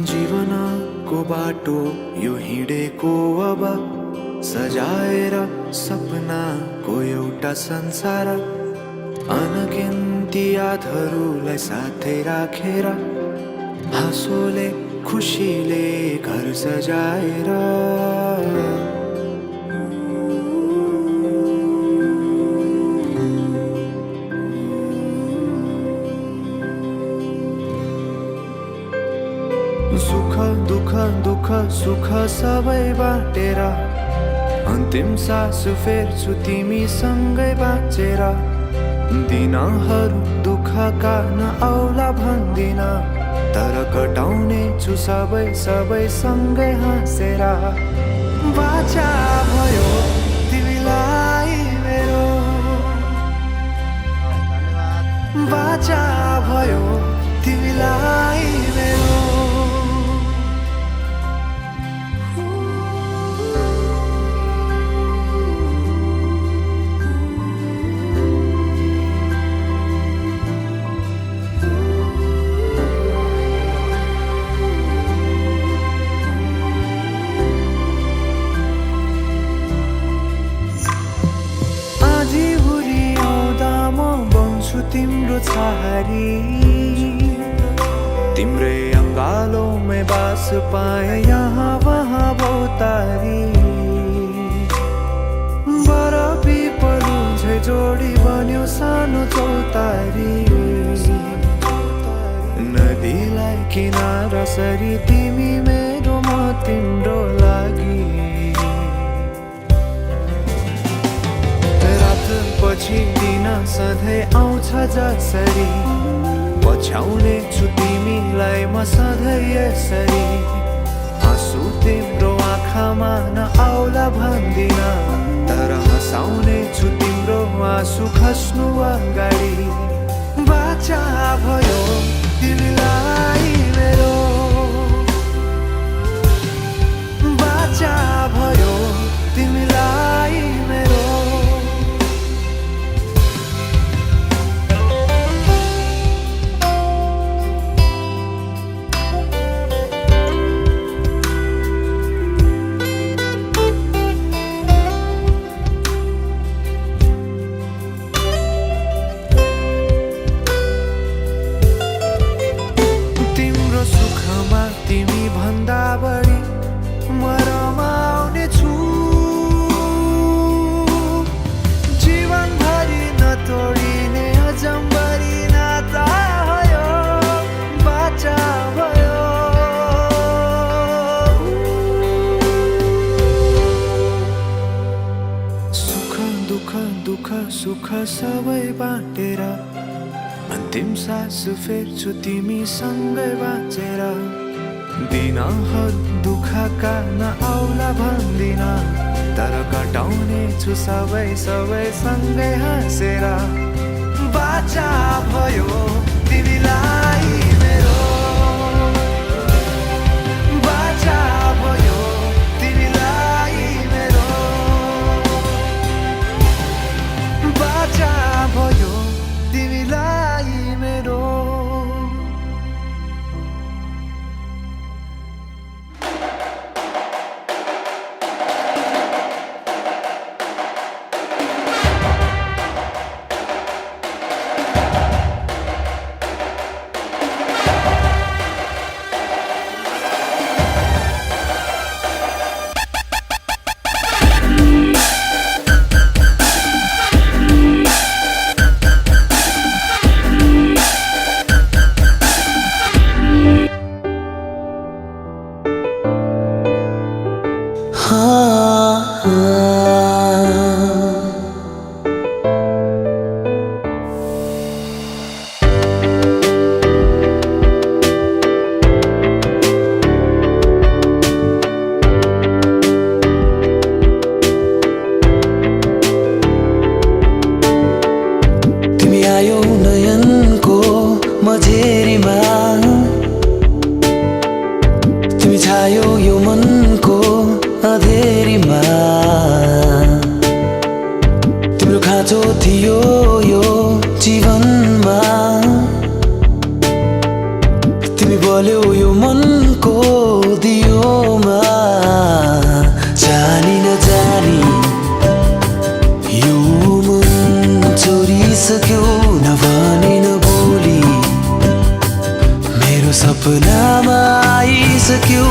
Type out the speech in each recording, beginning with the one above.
जीवनको बाटो यो हिँडेको अब सजाएर सपनाको एउटा संसार अनगिन्ती यादहरूलाई साथै राखेर हाँसोले खुसीले घर सजाएर सुख दुःख दुःख सुख सबै बाटेर अन्तिम सास फेर्छु तिमीसँगै बाँचेर दिनहरू दुःखका नआउला भन्दिन तर कटाउने छु सबै सबै सँगै हाँसेर बाचा भयो तिमीलाई मेरो बाचा भयो तिमीलाई मेरो तिम्रो छहारी तिम्रै अङ्गालोमै बास पाए यहाँ वहाँ बहुतारी बर पिपलु झै जोडी बन्यो सानो चौतारी नदीलाई किनारा सरी तिमी मेरो म तिम्रो लागि पछि दिन सधैँ आउँछ जसरी पछ्याउने छु तिमीलाई म सधैँ यसरी आँसु तिम्रो आँखामा नआउला भन्दिन तर हँसाउने छु तिम्रो आँसु खस्नु अगाडि बाचा भयो तिमीलाई मेरो बाचा भयो तिमीलाई मेरो तिमी भन्दा बढी म रमाउने छु जीवनभरि नतोडिने अजम्बरी नाता भयो बाचा भयो सुख दुःख दुःख सुख सबै बाटेर अन्तिम सास फेर्छु तिमीसँगै बाँचेर दिनहरू दुःखका नआउला भन्दिन तर कटाउने छु सबै सबै सँगै हाँसेर बाचा भयो तिमीलाई मेरो बाचा भयो तिमीलाई मेरो बाचा भयो तिमीलाई मेरो सपनामा आइसक्यौ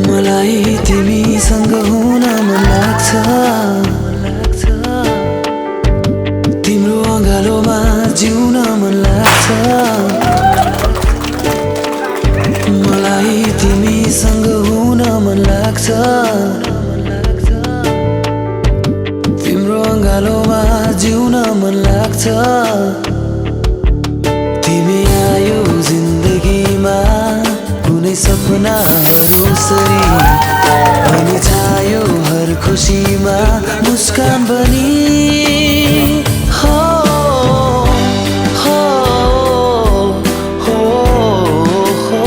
मलाई तिमीसँग हुन मन लाग्छ तिम्रो अँगालोमा जिउन मन लाग्छ मलाई तिमीसँग हुन मन लाग्छ तिम्रो अँगालोमा जिउन मन लाग्छ तिमी आयो जिन्दगीमा कुनै सपनाहरू सरी अनि छायो हर खुसीमा मुस्कान बनी हो हो हो हो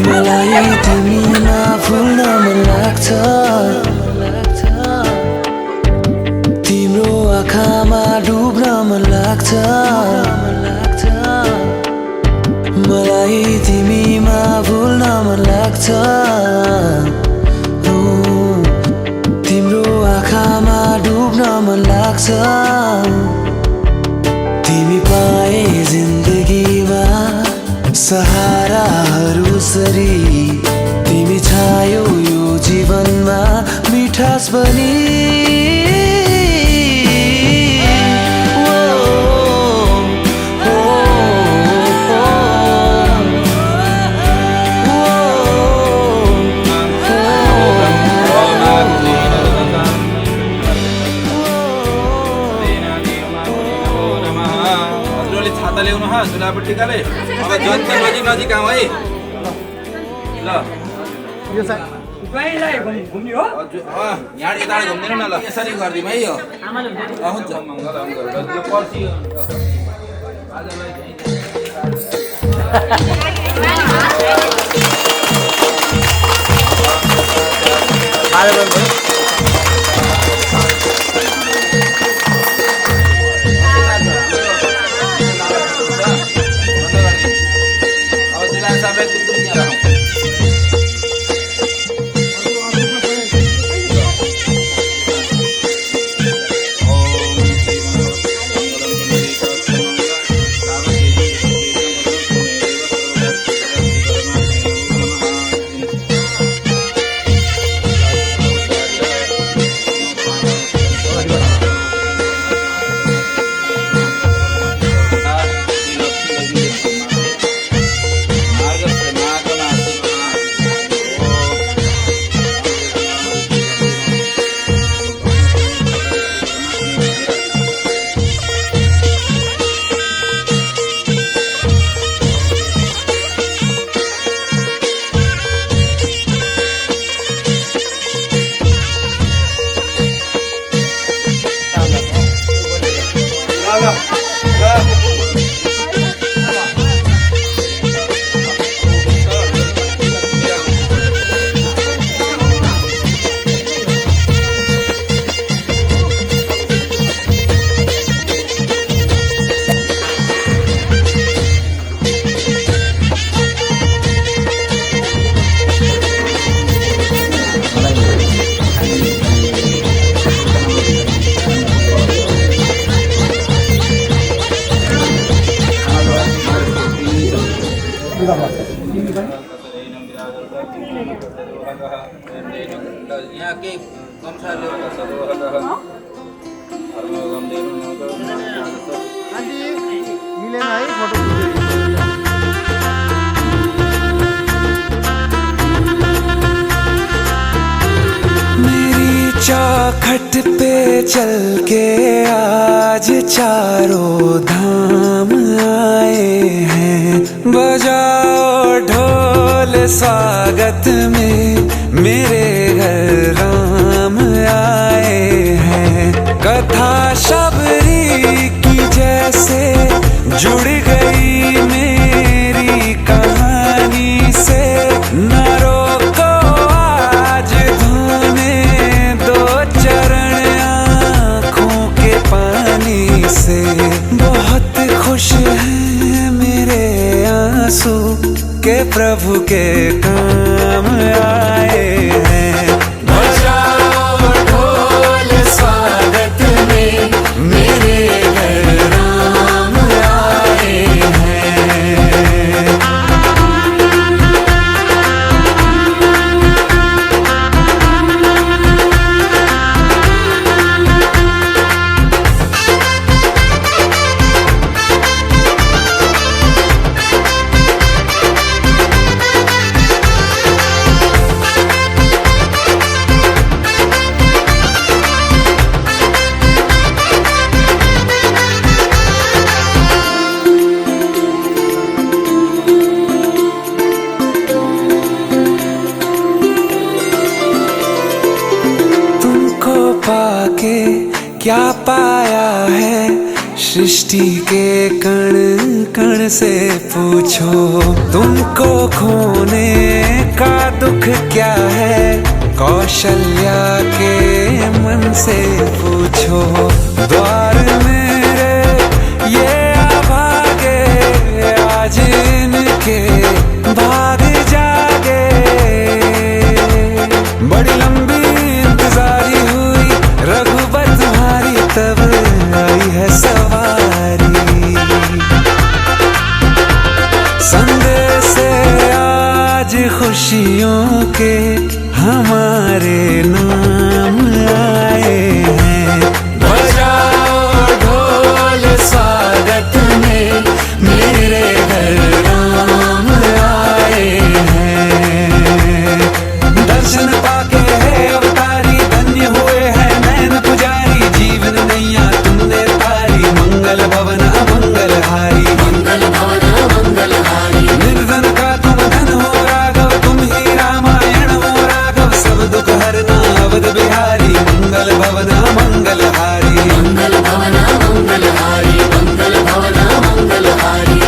मलाई तिमीमा फुल्न मन लाग्छ तिम्रो आँखामा डुब्न मन लाग्छ मलाई तिमीमा फुल्न मन लाग्छ तिम्रो आँखामा डुब्न मन लाग्छ तिमी पाए जिन्दगीमा सहाराहरू सरी तिमी छायो यो जीवनमा मिठास बनी छाता ल्याउनु हा झुलापट्टिकाले अब जति नजिक आऊ है ल यो साइड कहीँलाई घुम्ने हो यहाँ यता घुम्दैन न ल यसरी गरिदिउँ है यो हुन्छ मङ्गल यो पर्सि यहाँ के कमसाले आन्टी मिलेन है फोटो चौखट पे चल के आज चारों धाम आए हैं। बजाओ ढोल स्वागत में, मेरे घर राम आए हैं। कथा शबरी की जैसे जुड़ गई मेरी कहानी से। न रोको आज धोने दो चरण आँखों के पानी से। बहुत खुश हैं मेरे आंसू के प्रभु के काम आए हैं। बजाओ ढोल स्वागत में, मेरे घर राम आए हैं। पाके क्या पाया है, सृष्टि के कण कण से पूछो। तुमको खोने का दुख क्या है, कौशल्या के मन से पूछो। द्वार मेरे ये अभागे, आज इनके भाग जागे। बड़ी लंबी इंतजारी हुई रघुबर तुम्हारी, तब आई है सवारी। संदेश से आज खुशियों के हमारे नाम आए हैं। बजाओ ढोल स्वागत में, मेरे घर राम आए हैं। दर्शन पाके है अवतारी, धन्य हुए हैं नैन पुजारी। जीवन नैया तुमने तारी, मंगल भवन अमंगल हारी। मंगल भवन अमंगल हारी। निर्धन का तुम धन हो राघव, तुम ही रामायण हो राघव। सब दुख हरना अवध बिहारी, मंगल भवन अमंगल हारी। मंगल भवन अमंगल हारी, मंगल भवन अमंगल हारी।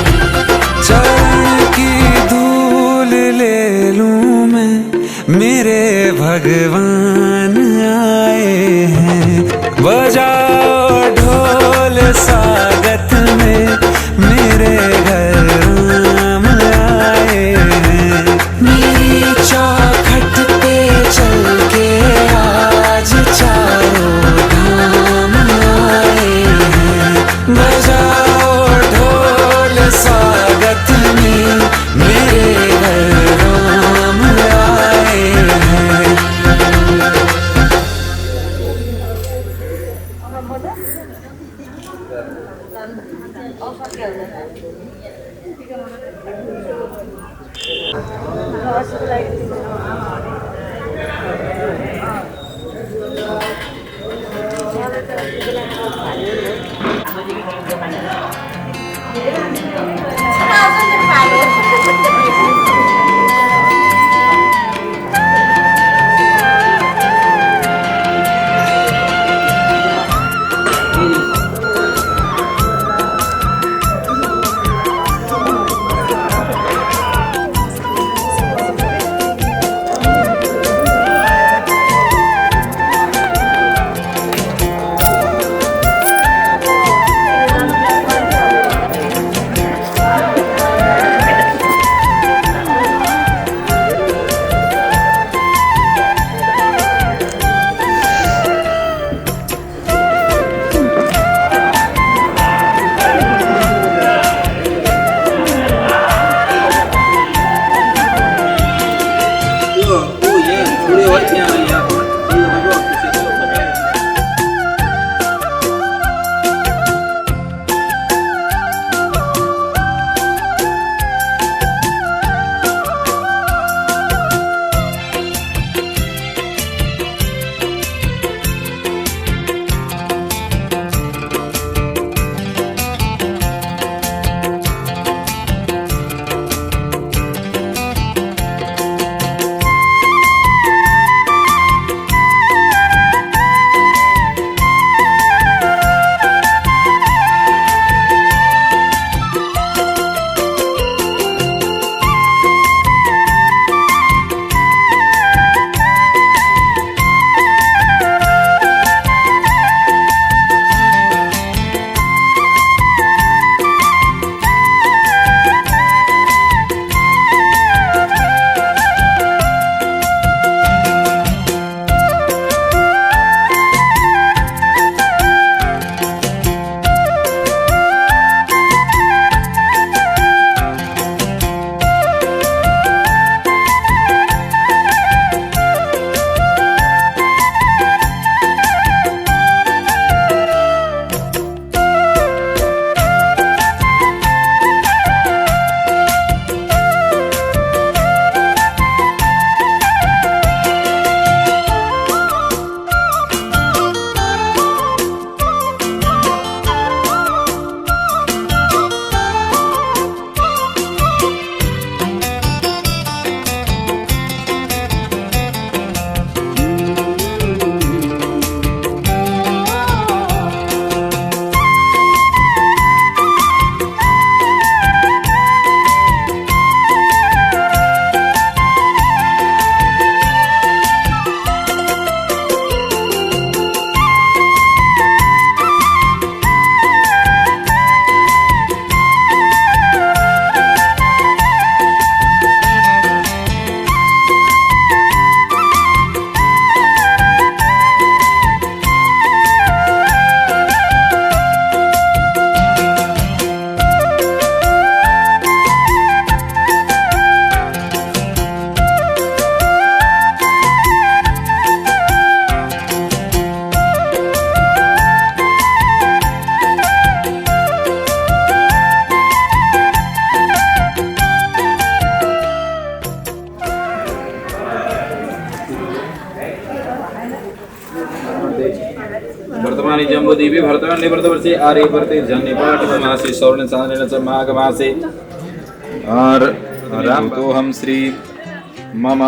चरण की धूल ले लूं मैं, मेरे भगवान आए हैं। बजाओ ढोल स्वागत में, मेरे घर राम आए हैं। मेरी चौखट पे चल के आज चारों धाम आए हैं। बजाओ ढोल स्वागत में, मेरे घर राम आए हैं। दीपे भरतवान्य व्रतवर्षे आर्य व्रते जन्य पाठमासे सौर्ण साधनेन च माघमासे रामतोऽहं श्री मम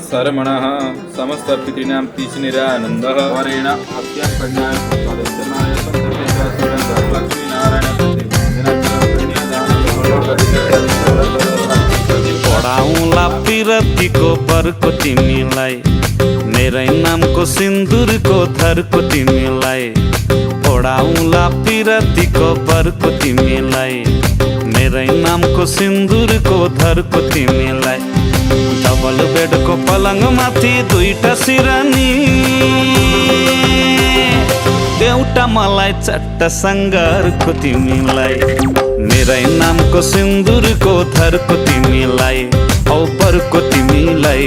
शर्मणः समस्त पितॄणां तीक्ष्णनिरानन्दः वरेण अत्यं प्रज्ञाय सदस्यमाय पढाउँला पिरतीको बरको तिमीलाई मेरै नामको सिन्दुरको थरको तिमीलाई पढाउँला पिरतीको बरको तिमीलाई मेरै नामको सिन्दुरको थरको तिमीलाई डबल बेडको पलङ माथि दुईटा सिरानी एउटा मलाई चट्ट सङ्घारको तिमीलाई मेरै नामको सिन्दुरको थरको तिमीलाई औ परको तिमीलाई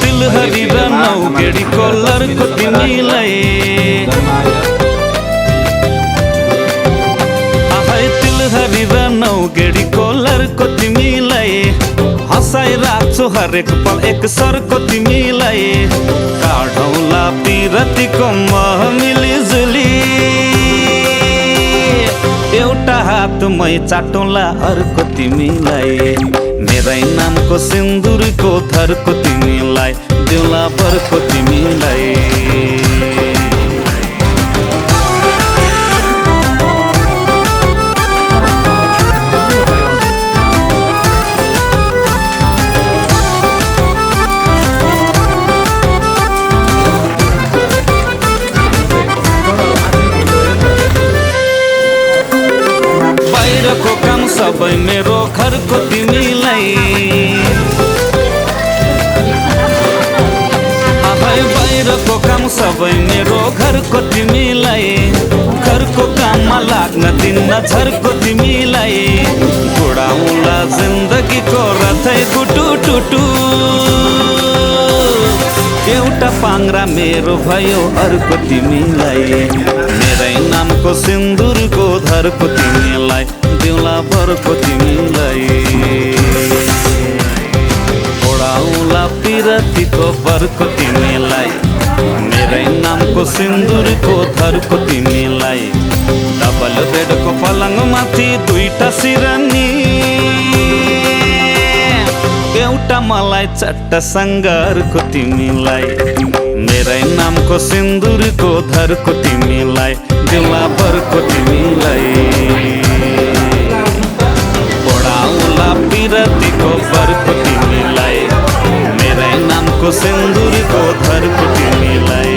तिलहरी र नौगेडी कोलरको तिमीलाई तिलहरी र नौगेडी कोलरको तिमीलाई हँसाइ राख्छु हरेक पल एक सरको तिमीलाई काढौँला पिरतीको मह मिलिजुली एउटा हातमै चाटौँला अर्को तिमीलाई मेरै नामको सिन्दुरको थरको तिमीलाई दिउँला बरको तिमीलाई बाहिरको काम सबै मेरो घरको तिमीलाई बाहिरको काम सबै मेरो घरको तिमीलाई घरको काममा लाग्न दिन्न झर्को तिमीलाई उडाउँला जिन्दगीको रथै गुटु टुटु एउटा पाङ्रा मेरो भयो अर्को तिमीलाई मेरै नामको सिन्दुरको धरको तिमीलाई दिउँला बरको तिमीलाई ओडाउला पिरतीको बरको तिमीलाई मेरै नामको सिन्दुरको धरको तिमीलाई डबल बेडको पलङ माथि दुईटा सिरानी एउटा मलाई चट्ट सङ्घारको तिमीलाई मेरै नामको सिन्दुरको धरको तिमीलाई दिउँला बरको तिमीलाई पढाउँला पिरतीको बरको तिमीलाई मेरै नामको सिन्दुरको धरको तिमीलाई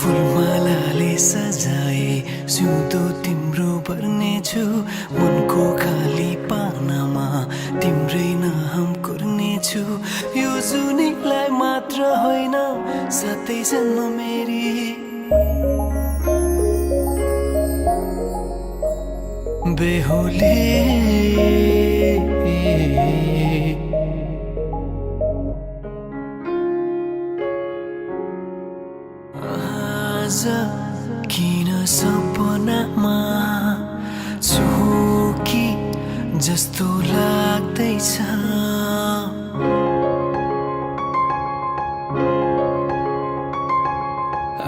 फुलमालाले सजाए सिउँदो तिम्रो भर्नेछु मनको खाली पानामा तिम्रै नाम कुर्नेछु यो जुनीलाई मात्र होइन साथै जन्म मेरी बेहुली किन सपनामा चोकी जस्तो लाग्दैछ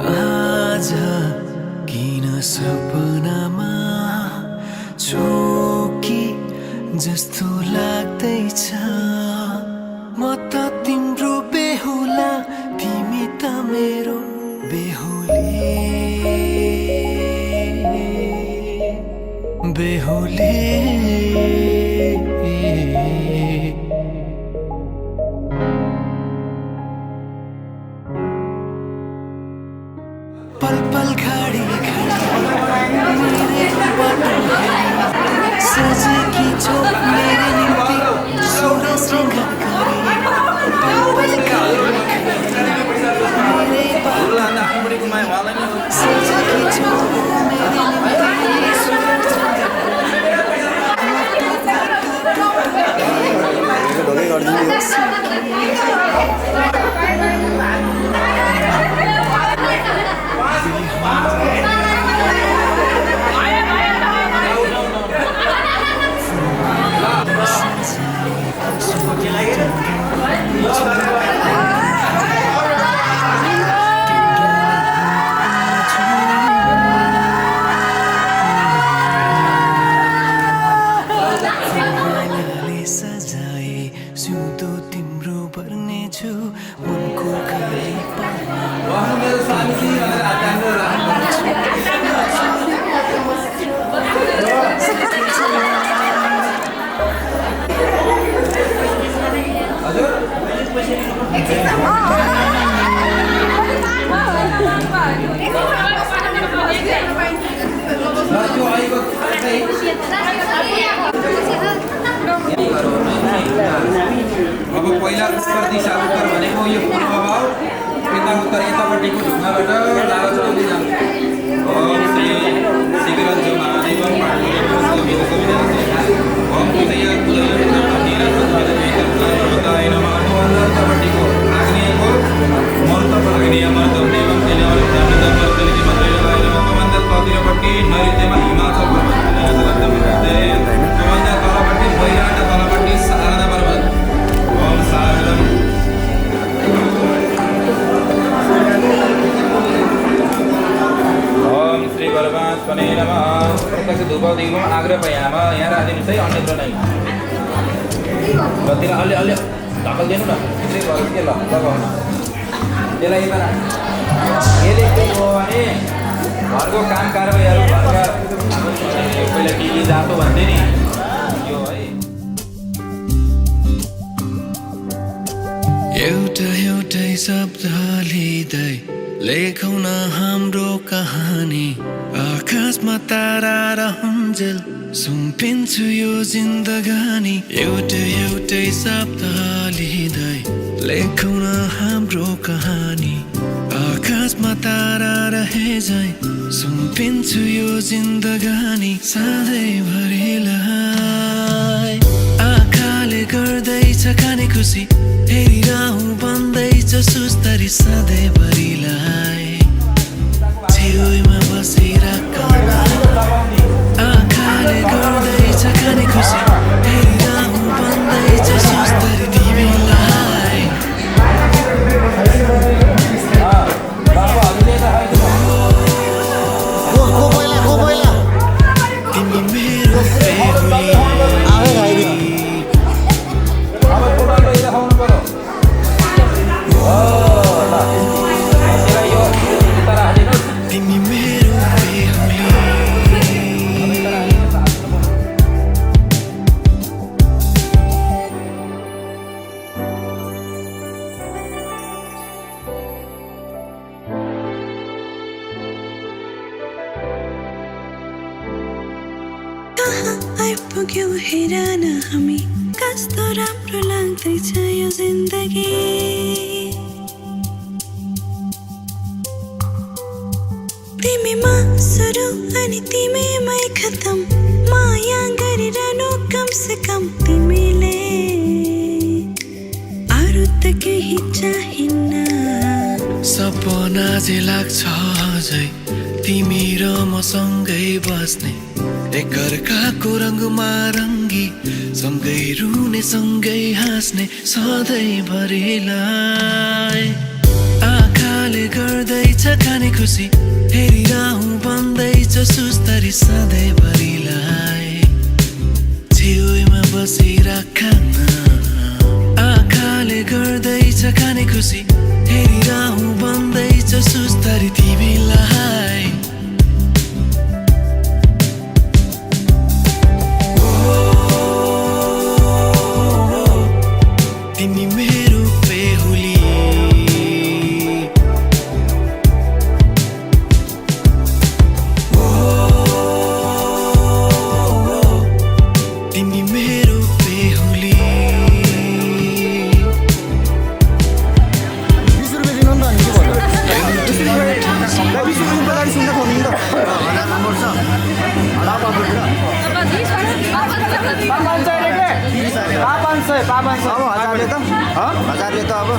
आज किन सपनामा चोकी जस्तो लाग्दैछ म त तिम्रो बेहुला तिमी त मेरो बेहुली पल पल घडी मेरे सजेकी छौ मेरे निम्ति सोह्र श्रृङ्गार सजेकी छौ मेरे निम्ति सोह्र मैनाले सजाए सिउँदो तिम्रो पर्नेछु मनको खाली मेरो साथी हजुर त्यो आएको अब पहिला उत्तर दिशा उत्तर भनेको यो पूर्व भाव यता उत्तर यतापट्टिको ढुङ्गाबाट लागत चल्दै जान्छ ओम श्री शीघ्रञ्च महादेवं पाण्डुरङ्गं ओम पूजयाय नमः यतापट्टिको आग्नेयको आग्नेय मर्तम देवं तलपट्टि नैऋत्यमा हिमाचल पर्वत त्योभन्दा तलपट्टि बैराट तलपट्टि शारदा पर्वत ओम शारदम ओम श्री परमात्मने नमः तस्य धूपदीपम आग्रहयाम यहाँ राखिदिनुहोस् है अन्यत्र नै बत्ती अलि अलि ढकल दिनु न त्यसै गरोस् के ल लगाउनु त्यसलाई यता राख यसले के हो भने घरको काम कारबाहीहरू घरका पहिला के जातो भन्थे नि यो है एउटा एउटै शब्द लिँदै लेखौँ न हाम्रो कहानी आकाशमा तारा रहन्जेल सुम्पिन्छु यो जिन्दगानी एउटा एउटै शब्द लिँदै लेखौँ न हाम्रो कहानी आकाशमा तारा रहे जाइ सुम्पिन्छु यो जिन्दगानी सधैँभरिलाई आँखाले गर्दैछ खाने खुसी हेरिरहँ भन्दैछ सुस्तरी सधैँभरिलाई छेउमा बसिराख आँखाले गर्दैछ खाने खुसी हेरिरहँ भन्दैछ सुस्तरी तिमीलाई तिमी मेरो बेहुली तिमी मेरो बेहुली आइपुग्यौ हेर न हामी कस्तो राम्रो लाग्दैछ यो जिन्दगी तिमीमा सुरु अनि तिमीमै खतम माया गरिरहनु कम से कम तिमीले अरू त केही चाहिन्न सपना जे लाग्छ अझै तिमी र मसँगै बस्ने एकअर्काको रङमा रङ्गी सँगै रुने सँगै हाँस्ने सधैँभरिलाई आँखाले गर्दैछ खाने खुसी हेरिरहँ भन्दैछ सुस्तरी सधैँभरिलाई छेउमा बसिराख आँखाले गर्दैछ खाने खुसी हेरिरहँ भन्दैछ सुस्तरी तिमीलाई तिमी मेरो बेहुली तिमी मेरो बेहुली 20 रुपियाँ दिनु नि त अनि के भन्नु हजारले त हजारले त अब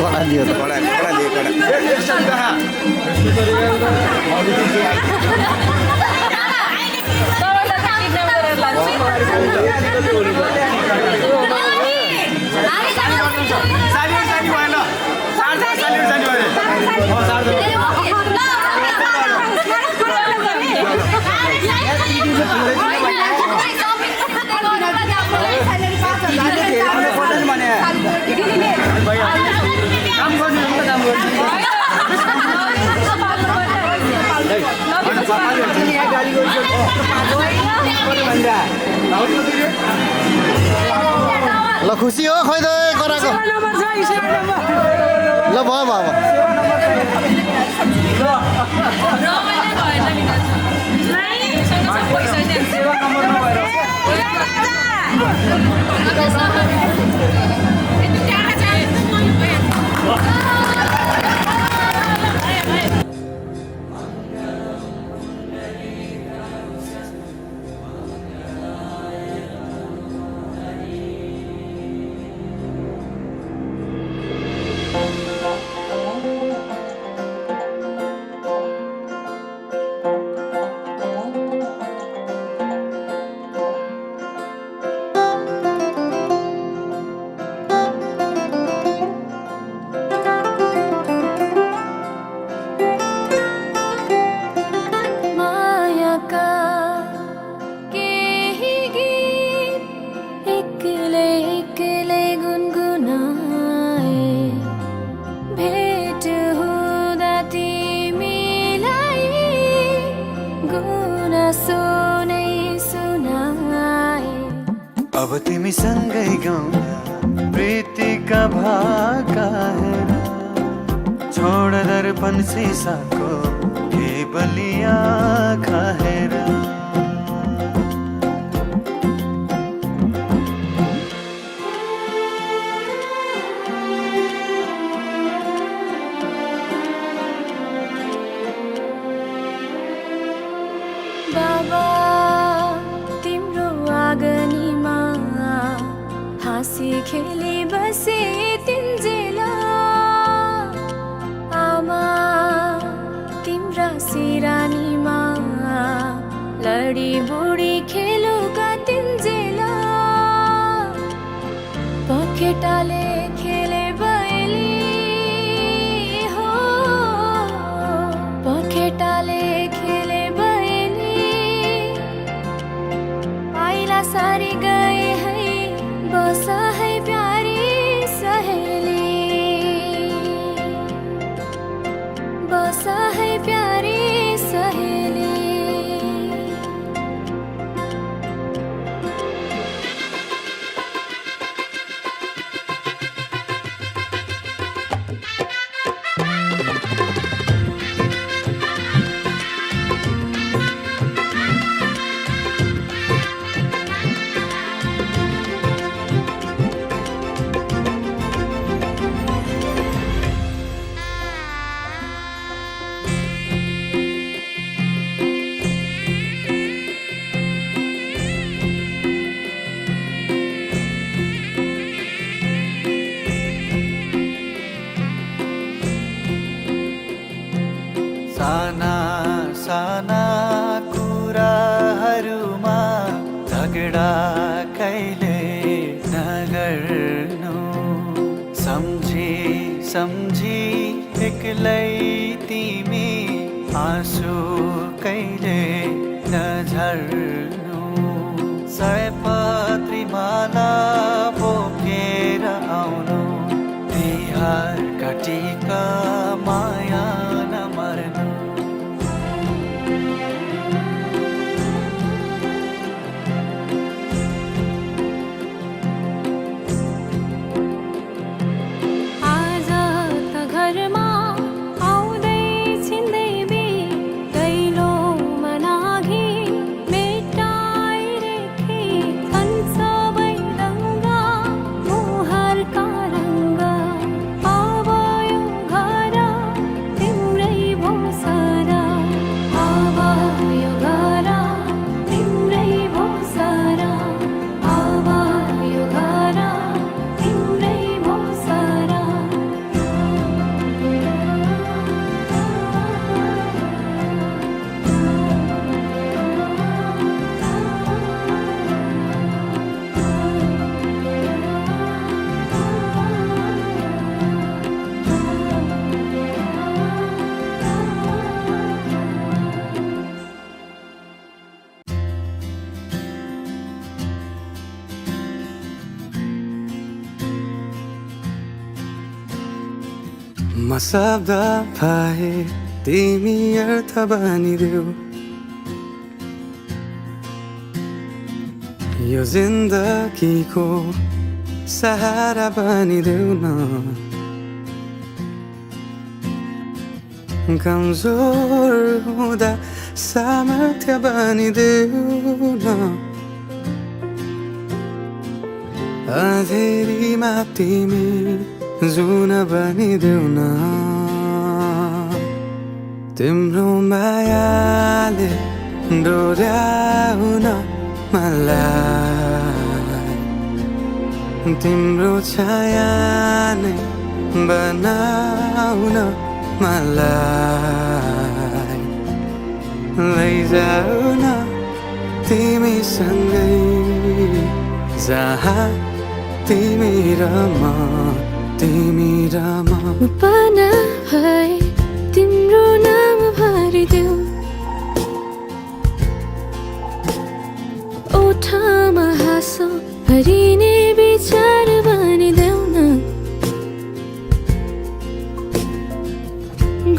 कडा दियो त कडा दियो ल खुसी हो खै त कराको ल भयो भयो अब तिमी सँगै गाउँ प्रीतिका भाका हेर छोड दर्पण सिसाको के बलिया खाएर बाबा तिम्रो आँगनीमा हाँसी खेली बसे तिन्जेला आमा तिम्रा सिरानीमा लडी बुढी खेलुका तिन्जेला पखेटाले खेले बयली हो पखेटाले खेले सारी गए है बसा है प्यारी सहेली बसा है प्यारी सहेली साना साना कुराहरूमा झगडा कहिले नगर्नु सम्झी सम्झी एक्लै तिमी आँसु कहिले नझर्नु सयपत्री माला बोकेर आउनु तिहार काटीका माया नमर्नु म शब्द भए तिमी अर्थ बनिदेऊ यो जिन्दगीको सहारा बनिदेऊ न कमजोर हुँदा सामर्थ्य बनिदेऊ न अँधेरीमा तिमी जुन बनिदेऊ न तिम्रो मायाले डोर्याउन मलाई तिम्रो छाया नै बनाउन मलाई लैजाऊ न तिमीसँगै जहाँ तिमी र म पाना भए तिम्रो नाम भरिदेऊ ओठमा हाँसो भरिने विचार बनिदेऊ न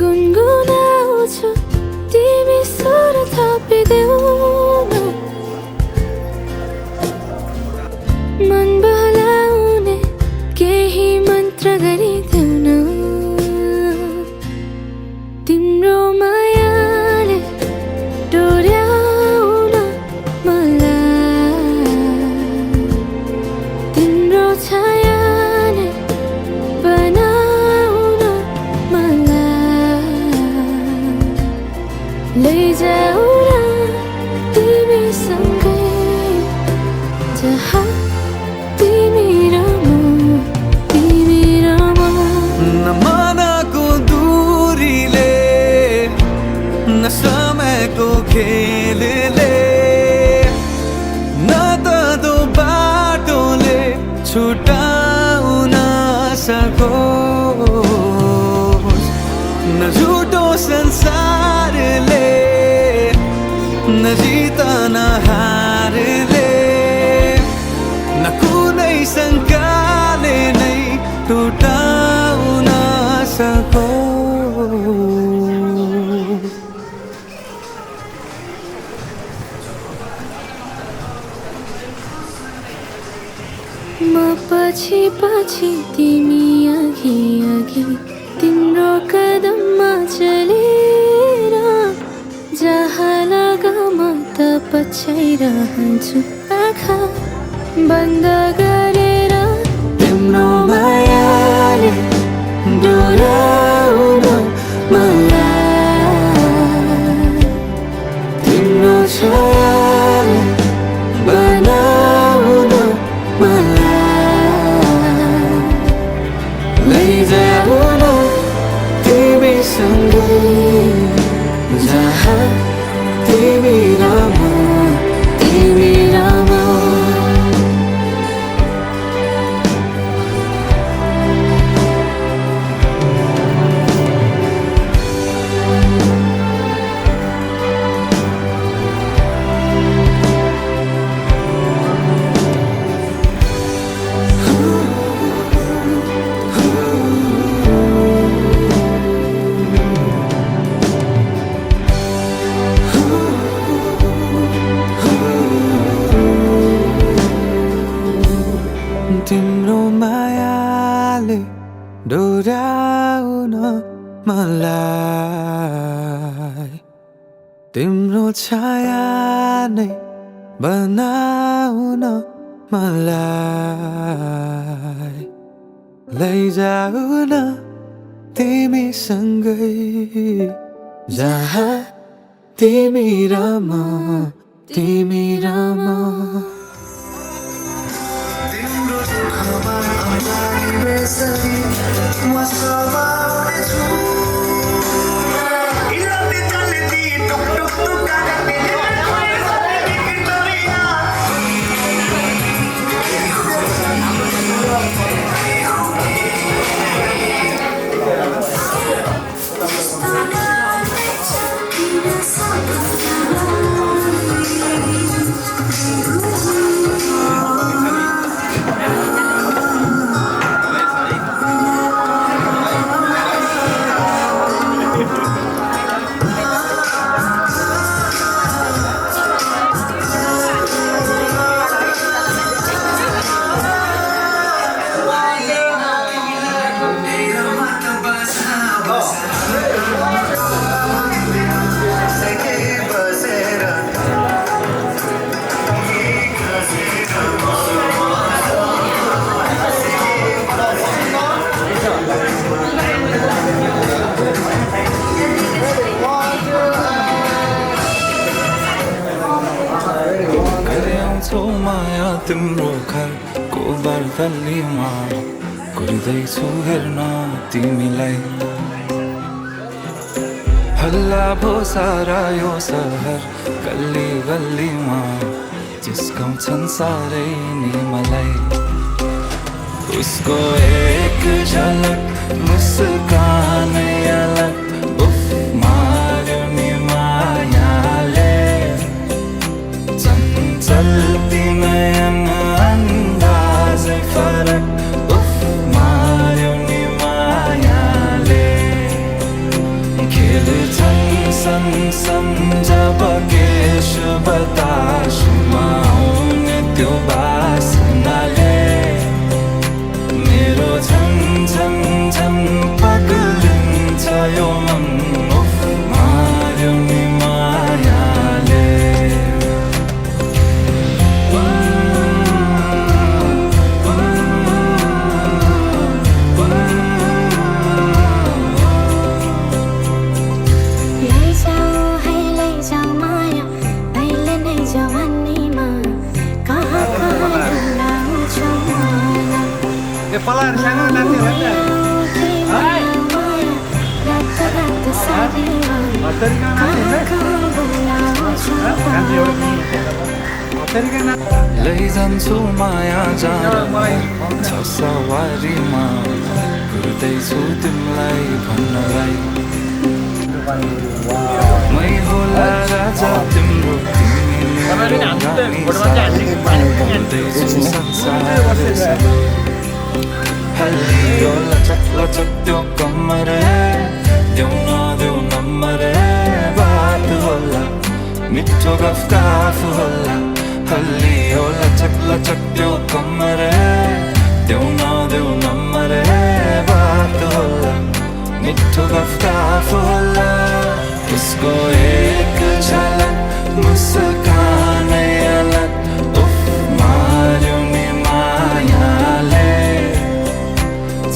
गुनगुनाउँछु तिमी स्वर थपिदेऊ न मन बहलाउने केही मन्त्र गरिदेऊ न तिम्रो मायाले डोर्याउन मलाई तिम्रो छाया नै बनाउन मलाई लैजाऊ न तिमीसँगै जहाँ तिमी र म न मनको दूरीले न समयको खेलले न त दो बाटोले छुटाउन सकोस् न झुटो संसारले न जितन हारले न कुनै शङ्काले नै टुटाउन सकोस् म पछि पछि तिमी अघि अघि तिम्रो कदममा चलेर जहाँ लगा म त पछ्याइरहन्छु आँखा बन्द गरेर तिम्रो मायाले डोर्याउन मलाई तिम्रो छायाले बनाउन मलाई लैजाऊ न तिमीसँगै जहाँ तिमी र म तिम्रो मायाले डोर्याउन मलाई तिम्रो छाया नै बनाउन मलाई लैजाऊ न तिमीसँगै जहाँ तिमी र म तिम्रो दुःखमा अगाडि बेसरी म सवार्छु इलाले चल्ती टुक टुक टुक काटे तिम्रो घरको बर्दलीमा कुर्दैछु हेर्न तिमीलाई हल्ला भो सारा यो सहर गल्ली गल्लीमा जिस्काउँछन् साह्रै नि मलाई उसको एक झलक मुस्कानै अलग उफ मार्यो नि मायाले चञ्चल्ती नयन अन्दाजै फरक उफ मार्यो नि मायाले खेल्छन् सन जब केश बतासुमा आउने त्यो बासनाले मेरो झन झन झन पग्लिन्छ यो मन उफ मार्यो नि मायाले लैजाऊ माया अहिले नै जवानीमा कहाँ कहाँ डुलाउँछौ लैजान्छु माया जाँदा छ सवारीमा कुर्दैछु तिमीलाई भन्नलाई मै होला राजा तिम्रो भन्दैछु संसार हल्लियो लचक लचक त्यो कम्मर देऊ नदेऊ नम्बर बात होला मिठो गफ होला हल्लियो लचक लचक त्यो कम्मर देऊ नदेऊ नम्बर बात होला मिठो गफ होला उसको एक झलक मुस्कानै अलग उफ मार्यो नि मायाले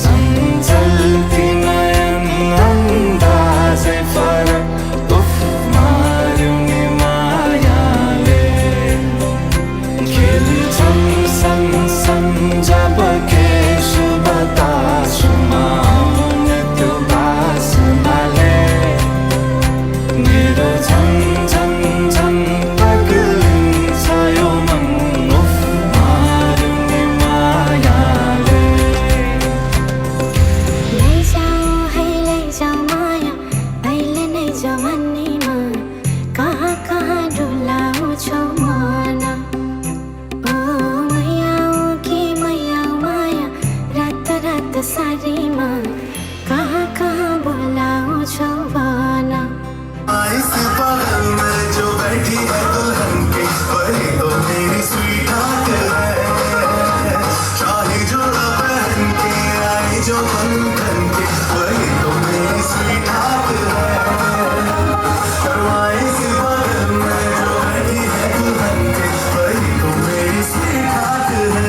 चञ्चल्ती नयन अन्दाजै फरक उफ मार्यो नि मायाले खेल्छन् सन जब केश बतासुमा आउने त्यो बासनाले मेरो झन झन झन पग्लिन्छ यो मन उफ मार्यो नि मायाले लैजाऊ माया अहिले नै जवानीमा कहाँ कहाँ डुलाउँछौ मन ओ मैयाऊ कि मैयाऊ माया रात रात सारीमा कहाँ कहाँ बोलाउँछौ भन इस बगल में जो बैठी है दुल्हन की वही तो मेरी स्वीटहार्ट है शाही जोड़ा पहन के आई जो बंधन की वही तो मेरी स्वीटहार्ट है इस बगल में जो बैठी है दुल्हन की वही तो मेरी स्वीटहार्ट है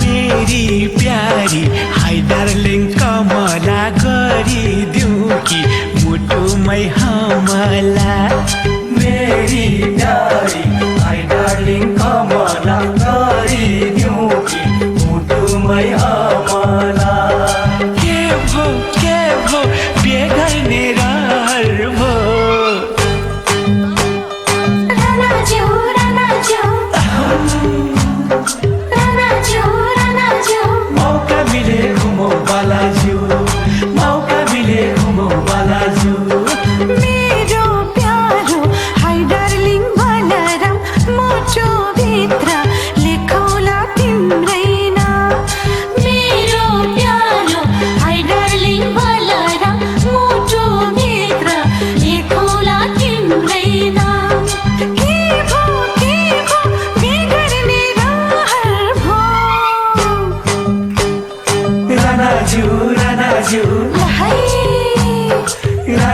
मेरी प्यारी हाय डार्लिङ कमला गरिदिउँ कि मुटुमै हमला मेरी प्यारी हाय डार्लिङ कमला गरिदिउँ कि मुटुमै हमला के भो बेगाइने रहर भो मौका मिले घुमो बालाजु मौका मिले घुमो बालाजु मेरो प्यार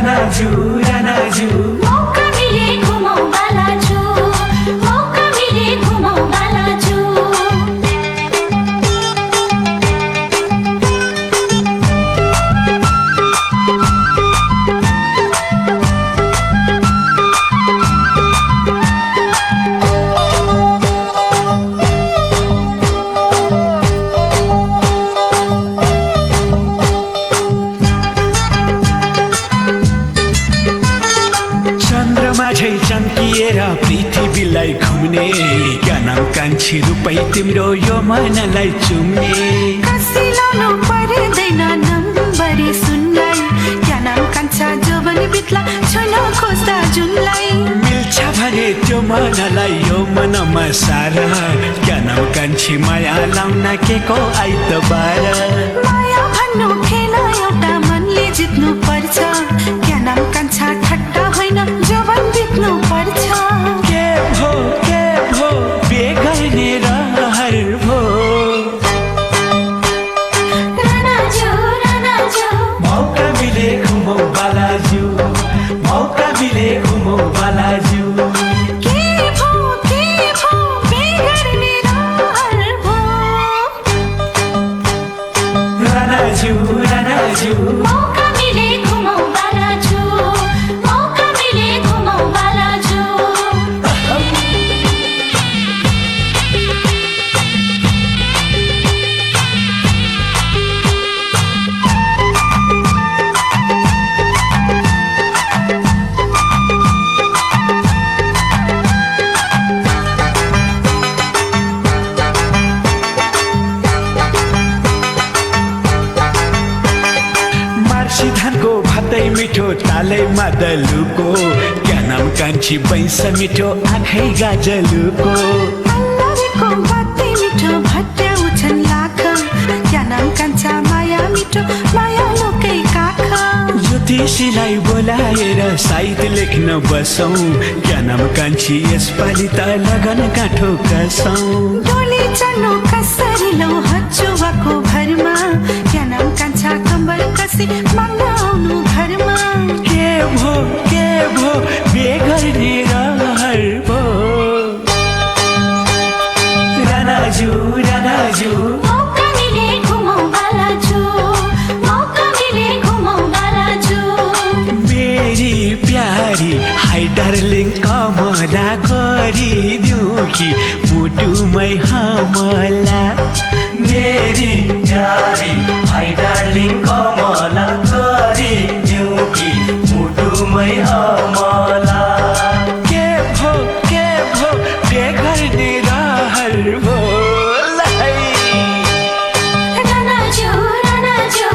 रानाजु रानाजु मौका मिले घुमाऊ बालाजु मौका मिले घुमाऊ बालाजु चन्द्रमा झै चम्किएर पृथ्वीलाई घुम्ने क्या नाम कान्छी रूपै तिम्रो यो मनलाई चुम्ने कसी लाउनु पर्दैन नम्बरी सुनलाई क्या नाम कान्छा जोबन बित्ला छुन खोज्दा जुनलाई मिल्छ भने त्यो मनलाई यो मनमा सारा क्या नाम कान्छी माया लाउन के को आइतबार माया भन्नु खेल एउटा मनले जित्नु पर्छ क्या नाम कान्छा ठट्टा होइन जोबन बित्नु पर्छ के भो बेगर्ने रहर भो रानाजु रानाजु मौका मिले घुमौ बालाजु मौका मिले घुमौ बालाजु के भो बेगर्ने रहर भो रानाजु रानाजु मौका मिले घुमाऊ बालाजु मौका मिले घुमाऊ बालाजु मार्सी धानको भातै मिठो तालै मादलुको क्या नाम कान्छी बैंस मिठो आँखै गाजलुको अल्लाहको बातै मिठो भट्याउँछन् लाख क्या नाम कान्छा माया मिठो माया लोकै काख ज्योतिषीलाई बोलाएर साहित्य लेख्न बसौँ क्या नाम कान्छी यसपालि त लगन काठो कसौँ डोली चढ्नु कसरी लौ हचुवाको भरमा क्या नाम कान्छा कम्बर कसी माग्न आउनु घरमा के भो बेगर्ने रहर भो रानाजु रानाजु मौका मिले घुमाऊ बालाजु मौका मिले घुमाऊ बालाजु मेरी प्यारी हाई डार्लिङ कमला गरिदिउँ कि मुटुमै हमला मेरी प्यारी हाई डार्लिङ कमला गरिदिउँ कि मुटुमै हमला के भो बेगर्ने रहर भो लाई। रानाजु रानाजु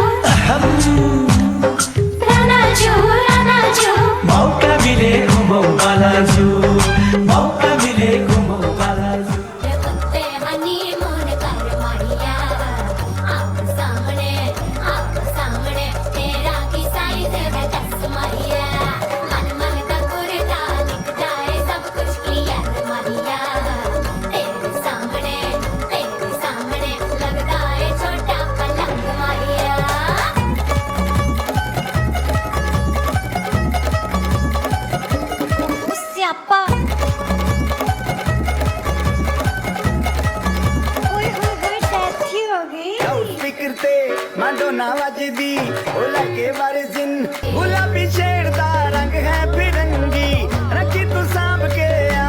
रानाजु रानाजु मौका मिले घुमौ बालाजु मौका मिले घुमौ बालाजु कुत्ते हनीमून कर मारिया आपके सामने तेरा की साइज है 10 मारिया मन मन का कुर्ता दिख जाए सब कुछ क्लियर मारिया तेरे सामने लगता है छोटा पलंग मारिया स्यापा ओए होए टैथी हो गई फिक्र ते मांडो ना वजदी ओला के वारिसिन गुलाबी शेर दा रंग है फिरंगी रखी तू सांभ के आ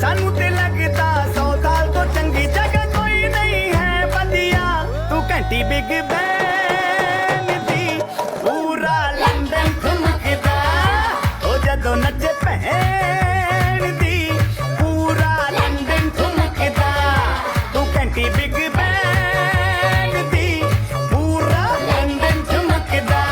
सानू ते लगता 100 साल तो चंगी जगह कोई नहीं है बंदिया तू घंटी बिग बैन दी पूरा लंदन ठुमकदा ओ जदों नचे भैन दी पूरा लंदन ठुमकदा तू घंटी बिग बैन दी पूरा लंदन ठुमकदा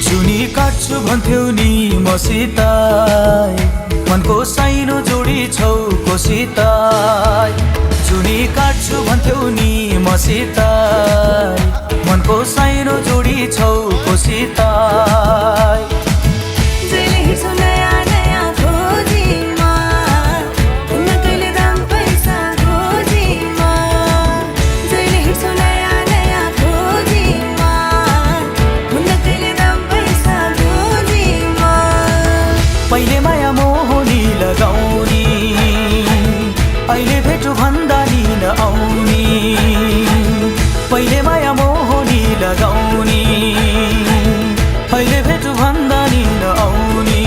जुनी काट्छु भन्थ्यौ नि मसित मनको साइनो जोडी छौ कोस कोसित जुनी काट्छु भन्थ्यौ नि मसित मनको साइनो जोडी छौ कोसित जहिले हिँड्छौ नयाँ नयाँ खोजीमा हुन्न कहिले दाम पैसा खोजीमा जहिले हिँड्छौ नयाँ नयाँ खोजीमा हुन्न कहिले दाम पैसा खोजीमा पहिले माया मोहनी लगाउने अहिले भेटु भन्दा नि नआउने पहिले माया मोहनी लगाउने अहिले भेटु भन्दा नि नआउने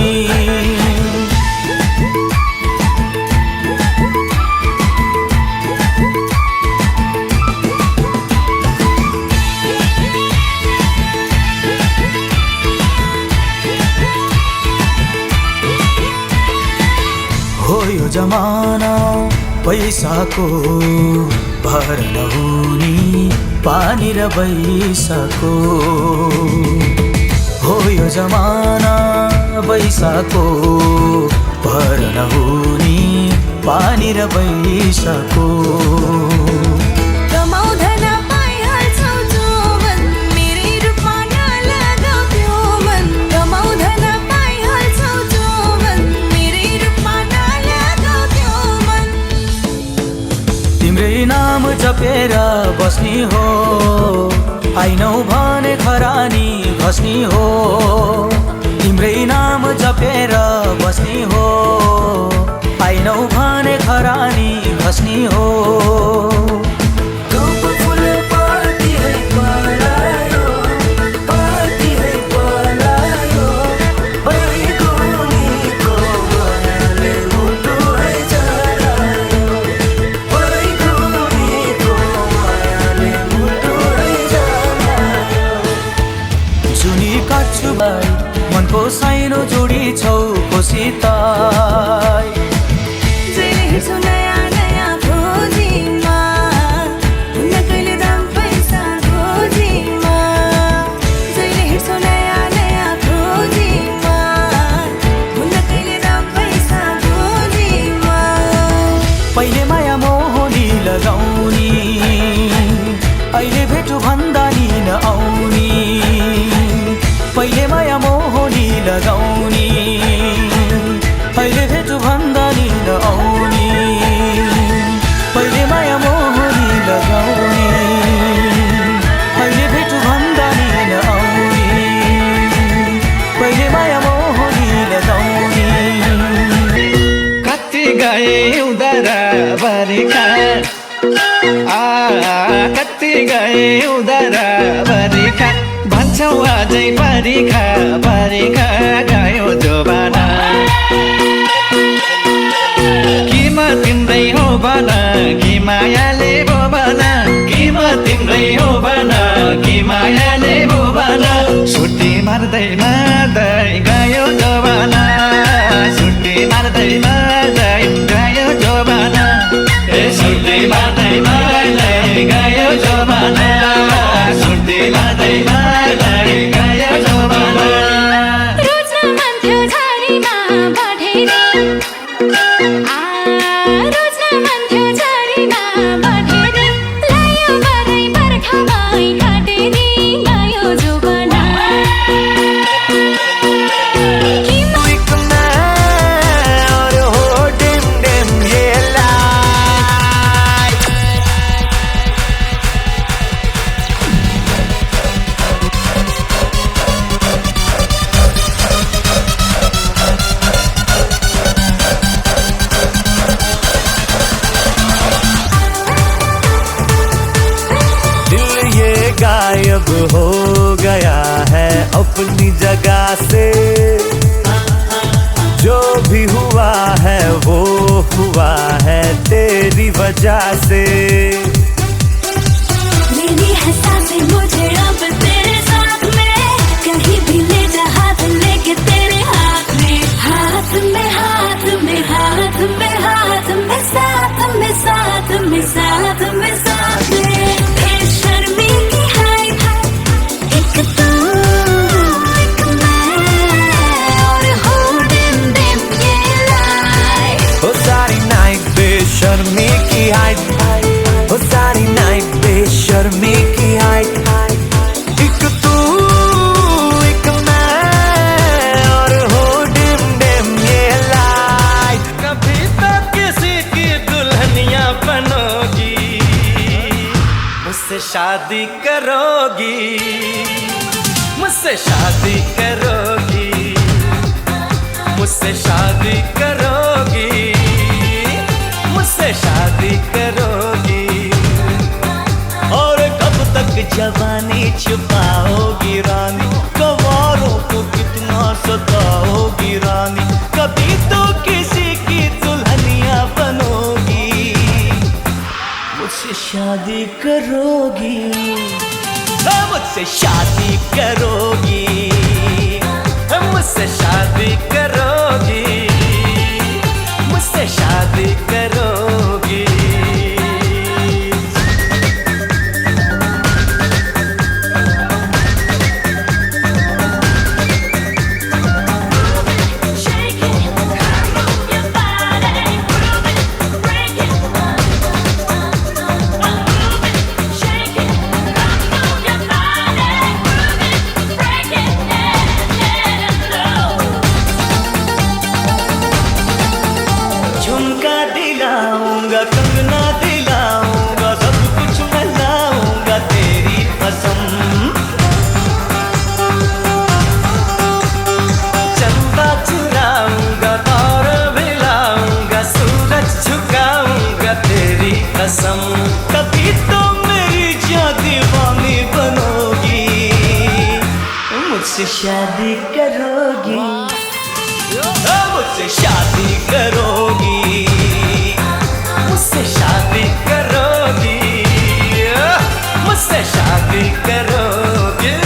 हो यो जमाना पैसाको भर नहुने पानी र पैसाको हो यो जमाना पैसाको भर नहुने पानी र पैसाको कमाउँदा नपाइहाल्छौ जोवन मेरै रूपमा नलगाऊ त्यो मन कमाउँदा नपाइहाल्छौ जोवन मेरै रूपमा नलगाऊ त्यो मन तिम्रै नाम जपेर बस्ने हो आइनौ भने खरानी घस्ने हो तिम्रै नाम जपेर बस्ने हो आइनौ भने खरानी घस्ने हो मनको साइनो जोडी छौ कोसित जहिले हिँड्छौ नयाँ नयाँ खोजीमा हुन्न कहिले दाम पैसा खोजीमा जहिले हिँड्छौ नयाँ नयाँ खोजीमा हुन्न कहिले दाम पैसा खोजीमा पहिले माया मोहनी लगाउने अहिले भेटु भन्दा नि नआउने पहिले माया मोहनी लगाउने अहिले भेटु भन्दा नि नआउने पहिले माया मोहनी लगाउने अहिले भेटु भन्दा नि नआउने पहिले माया मोहनी लगाउने कति गए उदारा बरिखा कति गए उदारा बरिखा भन्छौ अझै बरिखा बरिखा गयो जोबाना कि म तिम्रै हो भन कि मायाले भो भन कि म तिम्रै हो भन कि मायाले भो भन छुट्टी मार्दै मार्दै गयो जोबाना छुट्टी मार्दै मार्दै गयो जोबाना छुट्टी मार्दै मार्दै गयो जोबाना छुट्टी मार्दै मार्दै गयो जोबाना रोज्न मन थियो झरीमा बढेरी रोज्न मन थियो झरीमा बढेरी लायो बरै बर्खामै काटेरी गयो जोबाना गायब हो गया है अपनी जगह से जो भी हुआ है वो हुआ है तेरी वजह से मेरी है सांसें मुझे अब तेरे साथ में कहीं भी ले जा हाथ लेके तेरे हाथ में हाथ में हाथ में हाथ में हाथ में साथ में साथ में साथ में साथ में शर्मी की हाय एक तू एक मैं और हो दिन दिन ये लाइफ ओ सारी नाइट शर्मी की हाइट, ओ सारी नाइट बेशर्मी की हाइट। एक तू एक मैं और हो डिम डिम ये लाइट। कभी तो किसी की दुल्हनिया बनोगी, मुझसे शादी करोगी, मुझसे शादी करोगी, मुझसे शादी करोगी, मुझसे शादी करोगी। और कब तक जवानी छुपाओगी रानी, गवारों को कितना सताओगी रानी। कभी तो किसी की दुल्हनिया बनोगी, मुझसे शादी करोगी, मुझसे शादी करोगी, मुझसे शादी करोगी, मुझसे शादी करोगी। Shake it, move your body, groove it, break it, move it, shake it, move your body, groove it, break it, झुमका दिलाऊंगा, कंगना दिलाऊंगा, सब कुछ मैं लाऊंगा तेरी पसंद। चंदा चुराऊंगा, तार भिलाऊंगा, सूरज झुकाऊंगा तेरी कसम। कभी तो मेरी जान दीवानी बनोगी, मुझसे शादी करोगी, मुझसे शादी करोगी, मुझसे शादी करोगी, मुझसे शादी करोगी।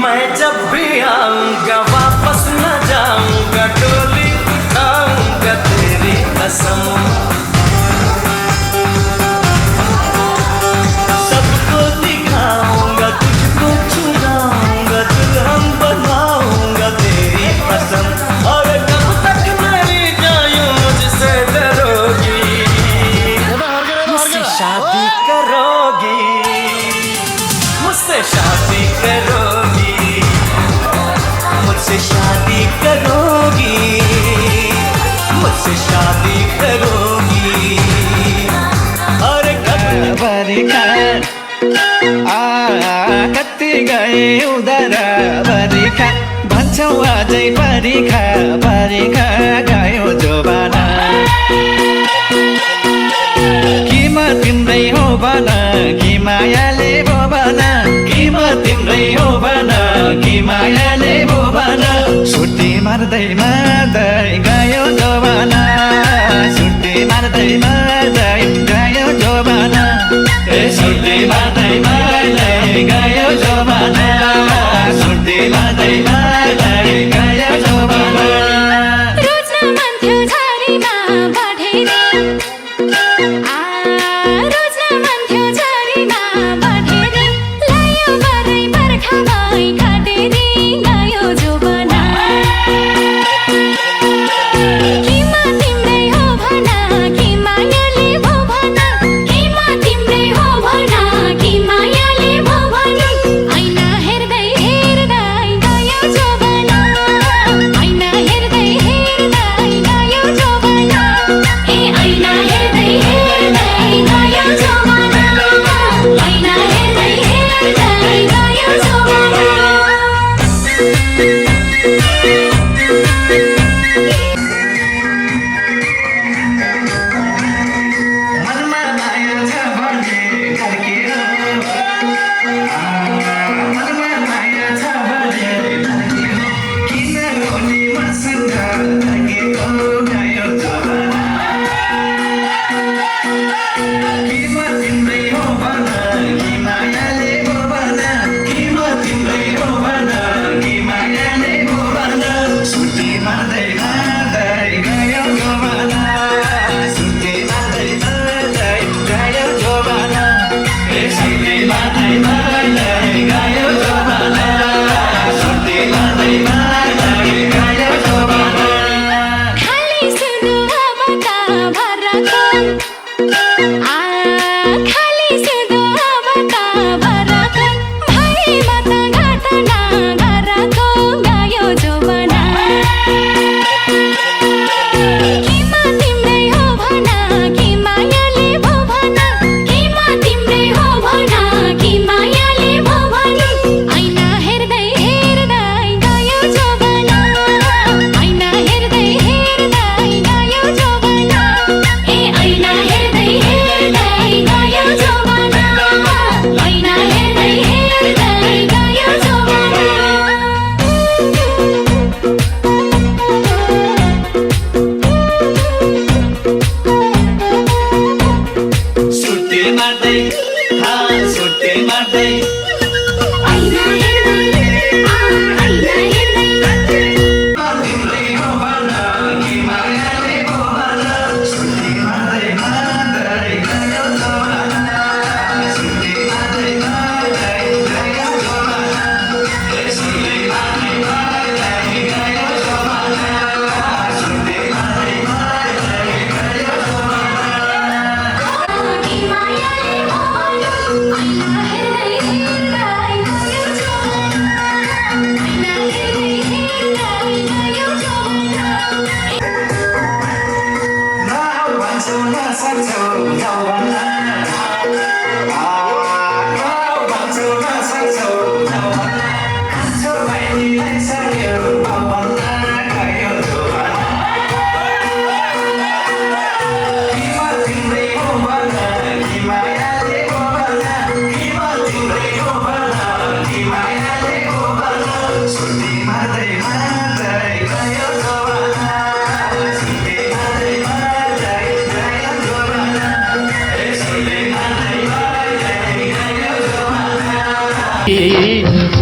मैं जब भी आऊंगा वापस न जाऊंगा, डोली उठाऊंगा तेरी कसम। सबको दिखाऊंगा, तुझको चुराऊंगा, दुल्हन बनाऊंगा तेरी पसंद। और कब तक मेरी जायूं मुझसे डरोगी, मुझसे शादी करोगी, मुझसे शादी करोगी, मुझसे शादी करोगी, मुझसे शादी करोगी। और बरिखा कति गए उधर बरिखा, भन्छौ अझै बरिखा बरिखा गयो जोबाना। कि म तिम्रै हो भन, कि मायाले भो भन, कि म तिम्रै हो भन, कि मायाले भो भन। सुटी मार्दै मार्दै गयो जोबाना, सुटी मार्दै मार्दै गयो जोबाना, सुटी मार्दै मार्दै गयो जोबाना, सुटी मार्दै मार्दै गयो जोबाना। रोज्न मन थियो झरीमा बढेरी, रोज्न मन थियो झरीमा बढेरी, लायो बरै बर्खामै काटेरी गयो जोबना।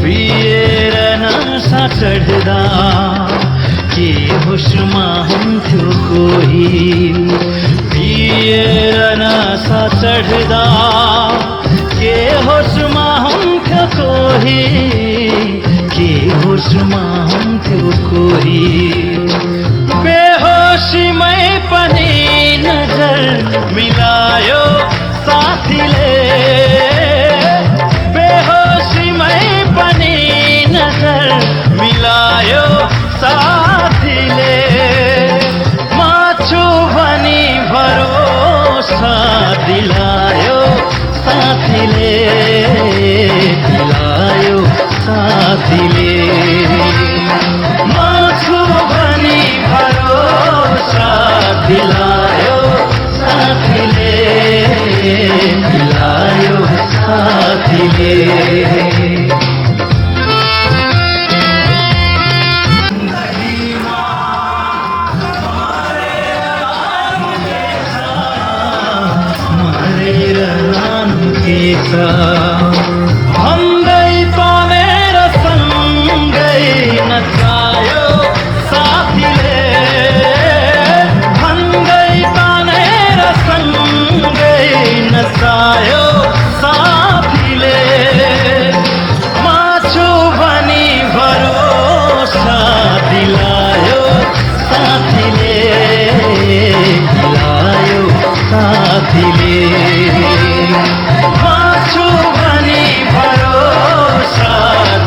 पिएर नसा चढ्दा के होसमा हुन्थ्यो कोही पिएर नसा चढ्दा के होसमा हुन्थ्यो कोही के होसमा हुन्थ्यो कोही बेहोसीमै पनि नजर मिलायो साथीले बेहोसीमै पनि नजर मिलायो साथीले म छु भनी भरोसा दिलायो साथीले दिलायो साथीले म छु भनी भरोसा दिलायो साथीले दिलायो साथीले मरेर लानु के छ भन्दै तनेर सँगै नचायो साथीले भन्दै तनेर सँगै नचायो साथीले म छु भनी भरोसा दिलायो साथीले दिलायो साथीले म छु भनी भरोसा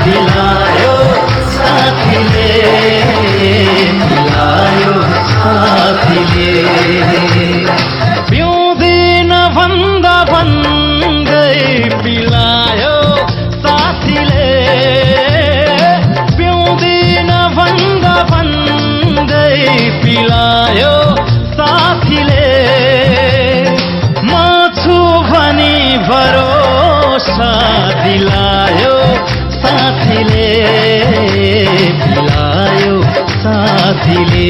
दिलायो साथीले दिलायो साथीले पिउँदिन भन्दा भन्दै पिलायो साथीले पिउँदिन भन्दा भन्दै पिलायो साथीले म छु भनी भरोसा दिलायो साथीले दिलायो साथीले